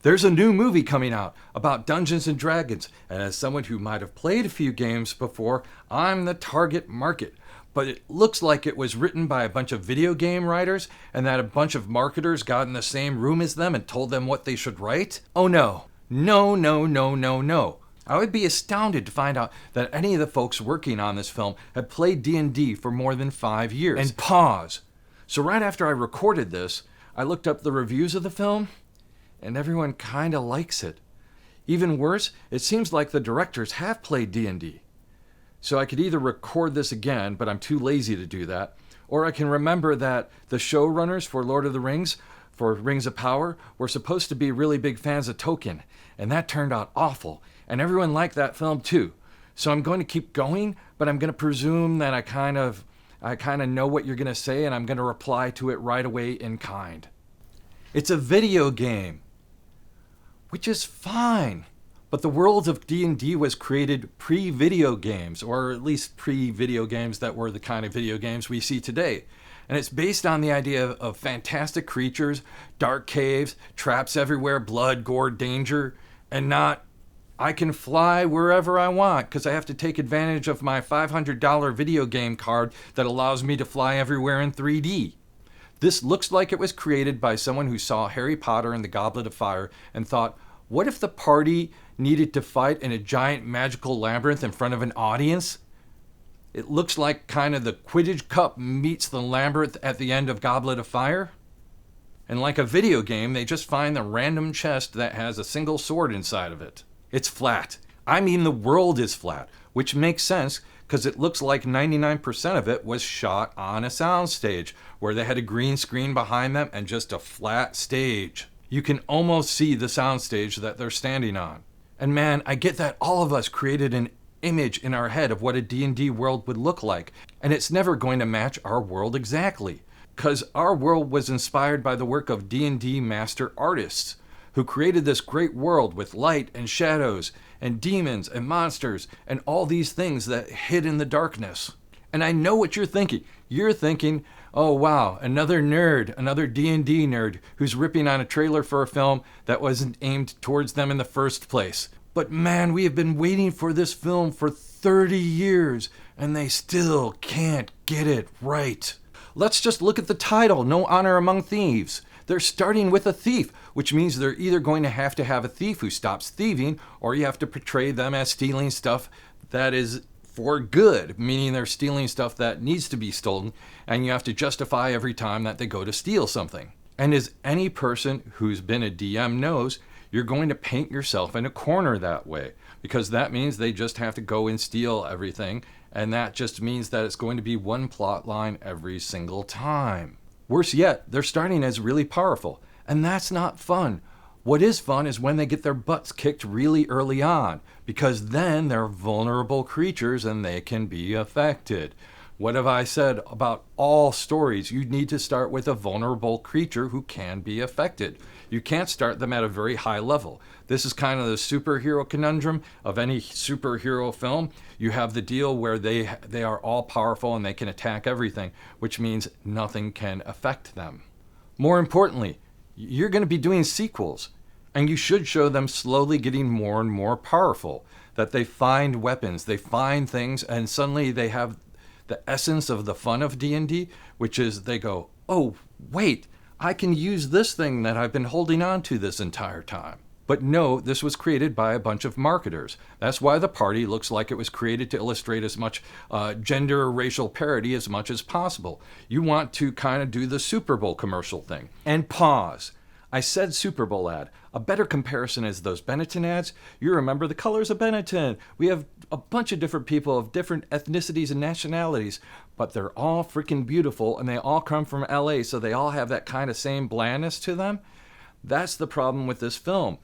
There's a new movie coming out about Dungeons and Dragons, and as someone who might have played a few games before, I'm the target market. But it looks like it was written by a bunch of video game writers and that a bunch of marketers got in the same room as them and told them what they should write. Oh no. No, no, no, no, no. I would be astounded to find out that any of the folks working on this film had played D&D for more than 5 years. And pause. So right after I recorded this, I looked up the reviews of the film, and everyone kinda likes it. Even worse, it seems like the directors have played D&D. So I could either record this again, but I'm too lazy to do that, or I can remember that the showrunners for Lord of the Rings, for Rings of Power, were supposed to be really big fans of Tolkien, and that turned out awful, and everyone liked that film too. So I'm going to keep going, but I'm going to presume that I kind of know what you're going to say, and I'm going to reply to it right away in kind. It's a video game. Which is fine. But the world of D&D was created pre-video games, or at least pre-video games that were the kind of video games we see today. And it's based on the idea of fantastic creatures, dark caves, traps everywhere, blood, gore, danger, and not, I can fly wherever I want because I have to take advantage of my $500 video game card that allows me to fly everywhere in 3D. This looks like it was created by someone who saw Harry Potter and the Goblet of Fire and thought, what if the party needed to fight in a giant magical labyrinth in front of an audience? It looks like kind of the Quidditch Cup meets the labyrinth at the end of Goblet of Fire. And like a video game, they just find the random chest that has a single sword inside of it. It's flat. I mean, the world is flat, which makes sense because it looks like 99% of it was shot on a soundstage where they had a green screen behind them and just a flat stage. You can almost see the soundstage that they're standing on. And man, I get that all of us created an image in our head of what a D&D world would look like, and it's never going to match our world exactly, because our world was inspired by the work of D&D master artists who created this great world with light and shadows and demons and monsters and all these things that hid in the darkness. And I know what you're thinking. You're thinking, oh wow, another nerd, another D&D nerd who's ripping on a trailer for a film that wasn't aimed towards them in the first place. But man, we have been waiting for this film for 30 years and they still can't get it right. Let's just look at the title, No Honor Among Thieves. They're starting with a thief, which means they're either going to have a thief who stops thieving, or you have to portray them as stealing stuff that is for good, meaning they're stealing stuff that needs to be stolen, and you have to justify every time that they go to steal something. And as any person who's been a DM knows, you're going to paint yourself in a corner that way, because that means they just have to go and steal everything, and that just means that it's going to be one plot line every single time. Worse yet, they're starting as really powerful, and that's not fun. What is fun is when they get their butts kicked really early on, because then they're vulnerable creatures and they can be affected. What have I said about all stories? You need to start with a vulnerable creature who can be affected. You can't start them at a very high level. This is kind of the superhero conundrum of any superhero film. You have the deal where they are all powerful and they can attack everything, which means nothing can affect them. More importantly, you're going to be doing sequels, and you should show them slowly getting more and more powerful, that they find weapons, they find things, and suddenly they have the essence of the fun of D&D, which is they go, oh, wait, I can use this thing that I've been holding on to this entire time. But no, this was created by a bunch of marketers. That's why the party looks like it was created to illustrate as much gender or racial parity as much as possible. You want to kind of do the Super Bowl commercial thing. And pause. I said Super Bowl ad. A better comparison is those Benetton ads. You remember the colors of Benetton. We have a bunch of different people of different ethnicities and nationalities, but they're all freaking beautiful, and they all come from LA, so they all have that kind of same blandness to them. That's the problem with this film.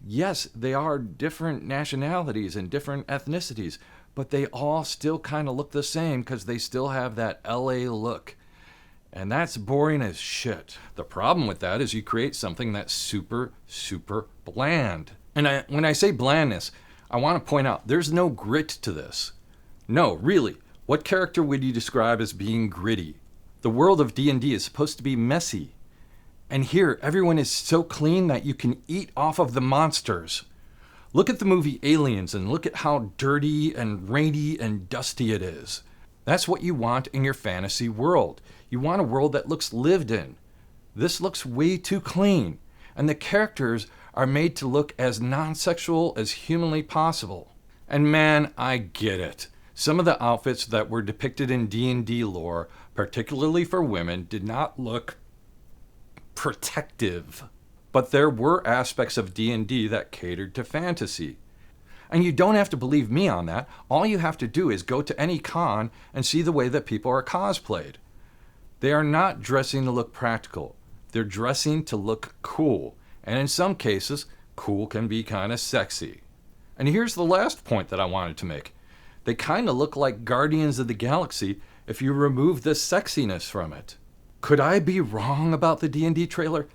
Yes, they are different nationalities and different ethnicities, but they all still kind of look the same because they still have that LA look. And that's boring as shit. The problem with that is you create something that's super, super bland. And when I say blandness, I want to point out there's no grit to this. No, really. What character would you describe as being gritty? The world of D&D is supposed to be messy. And here, everyone is so clean that you can eat off of the monsters. Look at the movie Aliens and look at how dirty and rainy and dusty it is. That's what you want in your fantasy world. You want a world that looks lived in. This looks way too clean, and the characters are made to look as non-sexual as humanly possible. And man, I get it. Some of the outfits that were depicted in D&D lore, particularly for women, did not look protective. But there were aspects of D&D that catered to fantasy. And you don't have to believe me on that. All you have to do is go to any con and see the way that people are cosplayed. They are not dressing to look practical. They're dressing to look cool. And in some cases, cool can be kind of sexy. And here's the last point that I wanted to make. They kind of look like Guardians of the Galaxy if you remove the sexiness from it. Could I be wrong about the D&D trailer?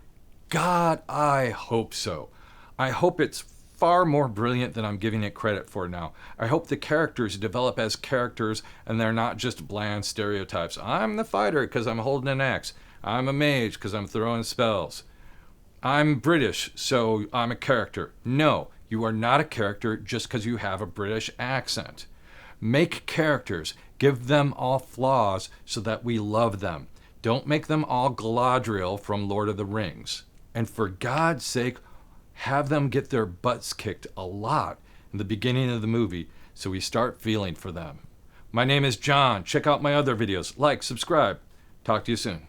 God, I hope so. I hope it's far more brilliant than I'm giving it credit for now. I hope the characters develop as characters and they're not just bland stereotypes. I'm the fighter because I'm holding an axe. I'm a mage because I'm throwing spells. I'm British, so I'm a character. No, you are not a character just because you have a British accent. Make characters. Give them all flaws so that we love them. Don't make them all Galadriel from Lord of the Rings. And for God's sake, have them get their butts kicked a lot in the beginning of the movie so we start feeling for them. My name is John. Check out my other videos. Like, subscribe. Talk to you soon.